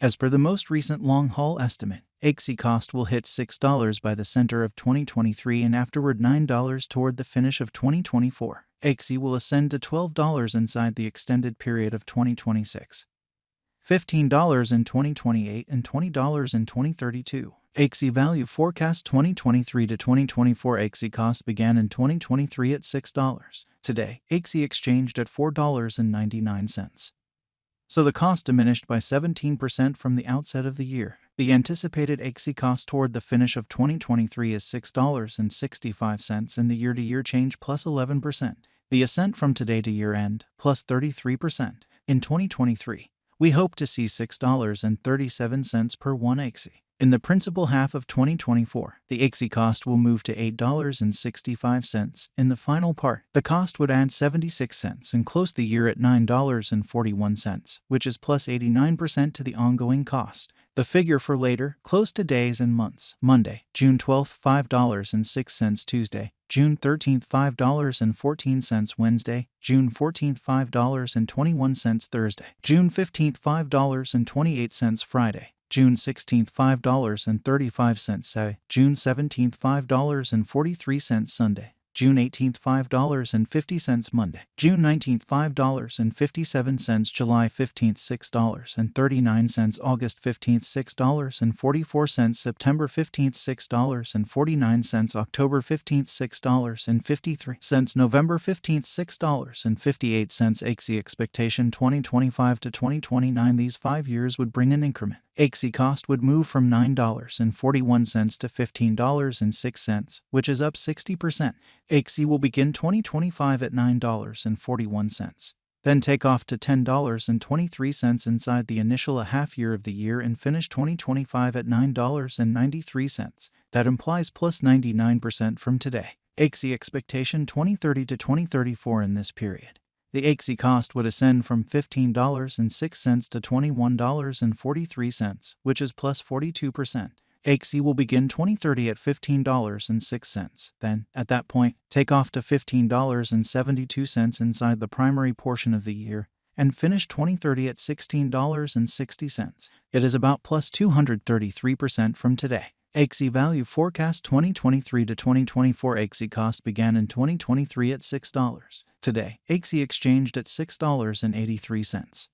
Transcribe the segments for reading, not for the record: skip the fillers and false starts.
As per the most recent long-haul estimate, Axie cost will hit $6 by the center of 2023 and afterward $9 toward the finish of 2024. Axie will ascend to $12 inside the extended period of 2026. $15 in 2028 and $20 in 2032. Axie value forecast 2023 to 2024. Axie cost began in 2023 at $6. Today, Axie exchanged at $4.99. So the cost diminished by 17% from the outset of the year. The anticipated Axie cost toward the finish of 2023 is $6.65 and the year-to-year change plus 11%. The ascent from today to year-end plus 33%. In 2023, we hope to see $6.37 per one Axie. In the principal half of 2024, the Axie cost will move to $8.65. In the final part, the cost would add 76 cents and close the year at $9.41, which is plus 89% to the ongoing cost. The figure for later, close to days and months: Monday, June 12th, $5.06; Tuesday, June 13th, $5.14; Wednesday, June 14th, $5.21; Thursday, June 15th, $5.28; Friday, June 16th, $5.35; Saturday, June 17th, $5.43; Sunday, June 18th, $5.50; Monday, June 19th, $5.57; July 15th, $6.39; August 15th, $6.44; September 15th, $6.49; October 15th, $6.53; November 15th, $6.58. Axie expectation 2025 to 2029. These 5 years would bring an increment. Axie cost would move from $9.41 to $15.06, which is up 60%. Axie will begin 2025 at $9.41, then take off to $10.23 inside the initial half year of the year and finish 2025 at $9.93. That implies plus 99% from today. Axie expectation 2030 to 2034. In this period, the Axie cost would ascend from $15.06 to $21.43, which is plus 42%. Axie will begin 2030 at $15.06, then, at that point, take off to $15.72 inside the primary portion of the year, and finish 2030 at $16.60. It is about plus 233% from today. Axie value forecast 2023 to 2024. Axie cost began in 2023 at $6. Today, Axie exchanged at $6.83.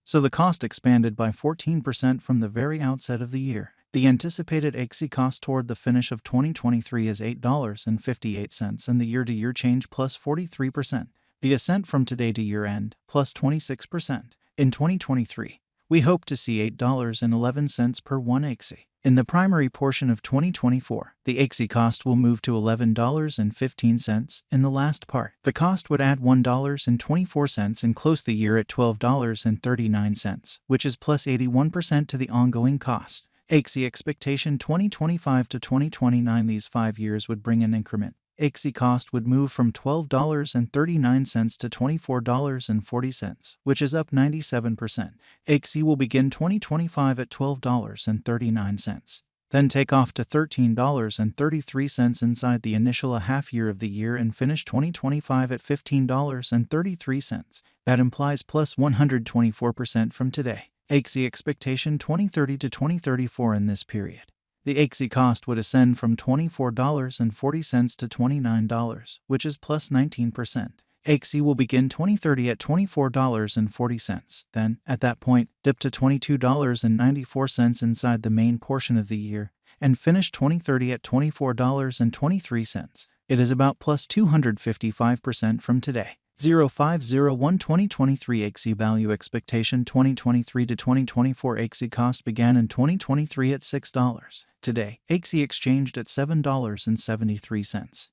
So the cost expanded by 14% from the very outset of the year. The anticipated Axie cost toward the finish of 2023 is $8.58 and the year-to-year change plus 43%. The ascent from today to year-end plus 26%. In 2023, we hope to see $8.11 per one Axie. In the primary portion of 2024, the Axie cost will move to $11.15. In the last part, the cost would add $1.24 and close the year at $12.39, which is plus 81% to the ongoing cost. Axie expectation 2025 to 2029. These 5 years would bring an increment. Axie cost would move from $12.39 to $24.40, which is up 97%. Axie will begin 2025 at $12.39, then take off to $13.33 inside the initial half year of the year and finish 2025 at $15.33. That implies plus 124% from today. Axie expectation 2030 to 2034. In this period, the Axie cost would ascend from $24.40 to $29, which is plus 19%. Axie will begin 2030 at $24.40, then, at that point, dip to $22.94 inside the main portion of the year, and finish 2030 at $24.23. It is about plus 255% from today. 0501 2023 Axie value expectation 2023 to 2024. Axie cost began in 2023 at $6. Today, Axie exchanged at $7.73.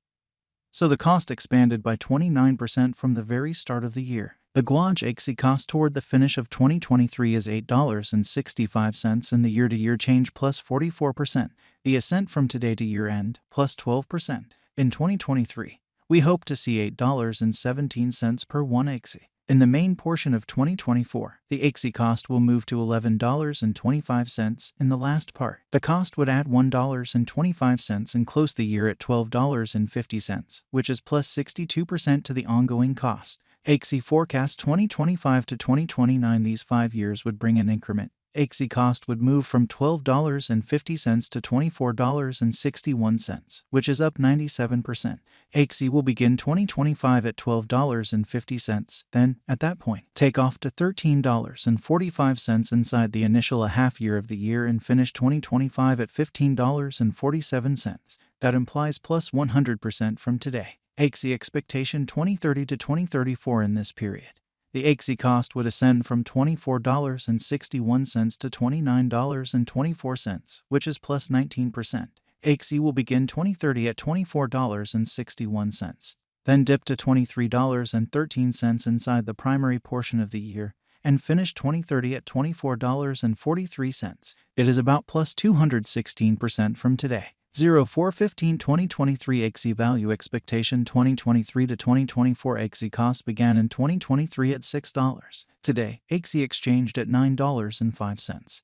So the cost expanded by 29% from the very start of the year. The Guaj Axie cost toward the finish of 2023 is $8.65 and the year-to-year change plus 44%. The ascent from today to year-end plus 12%. In 2023, we hope to see $8.17 per one Axie. In the main portion of 2024, the Axie cost will move to $11.25. In the last part, the cost would add $1.25 and close the year at $12.50, which is plus 62% to the ongoing cost. Axie forecast 2025 to 2029. These 5 years would bring an increment. Axie cost would move from $12.50 to $24.61, which is up 97%. Axie will begin 2025 at $12.50, then, at that point, take off to $13.45 inside the initial half year of the year and finish 2025 at $15.47. That implies plus 100% from today. Axie expectation 2030 to 2034 in this period. The Axie cost would ascend from $24.61 to $29.24, which is plus 19%. Axie will begin 2030 at $24.61, then dip to $23.13 inside the primary portion of the year, and finish 2030 at $24.43. It is about plus 216% from today. 04/15/2023 Axie value expectation 2023 to 2024 Axie cost began in 2023 at $6. Today, Axie exchanged at $9.05.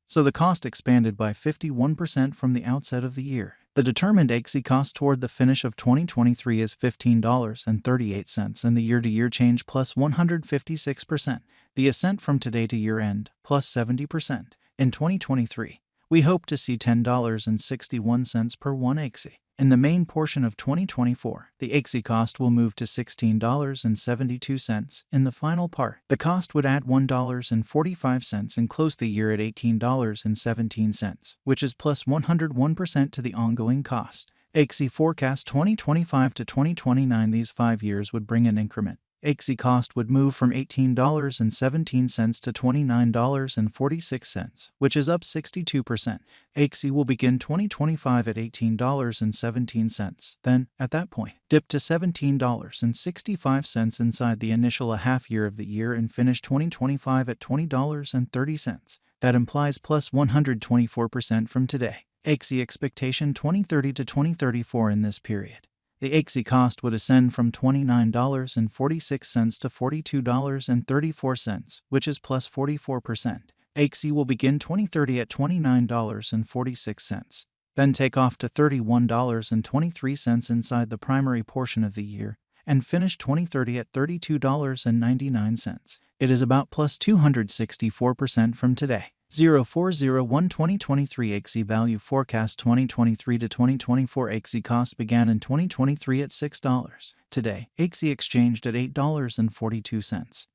So the cost expanded by 51% from the outset of the year. The determined Axie cost toward the finish of 2023 is $15.38 and the year-to-year change plus 156%. The ascent from today to year-end plus 70%. In 2023, we hope to see $10.61 per 1 Axie. In the main portion of 2024, the Axie cost will move to $16.72. In the final part, the cost would add $1.45 and close the year at $18.17, which is plus 101% to the ongoing cost. Axie forecast 2025 to 2029. These 5 years would bring an increment. Axie cost would move from $18.17 to $29.46, which is up 62%. Axie will begin 2025 at $18.17, then, at that point, dip to $17.65 inside the initial half year of the year and finish 2025 at $20.30. That implies plus 124% from today. Axie expectation 2030 to 2034 in this period. The Axie cost would ascend from $29.46 to $42.34, which is plus 44%. Axie will begin 2030 at $29.46, then take off to $31.23 inside the primary portion of the year, and finish 2030 at $32.99. It is about plus 264% from today. 04/01/2023 Axie value forecast 2023 to 2024 Axie cost began in 2023 at $6. Today, Axie exchanged at $8.42.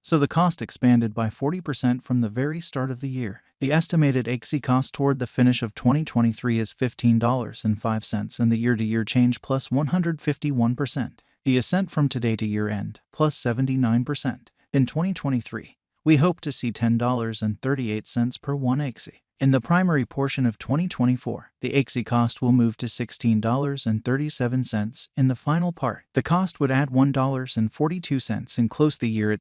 So the cost expanded by 40% from the very start of the year. The estimated Axie cost toward the finish of 2023 is $15.05 and the year-to-year change plus 151%. The ascent from today to year-end plus 79%. In 2023, we hope to see $10.38 per 1 Axie. In the primary portion of 2024, the Axie cost will move to $16.37. In the final part, the cost would add $1.42 and close the year at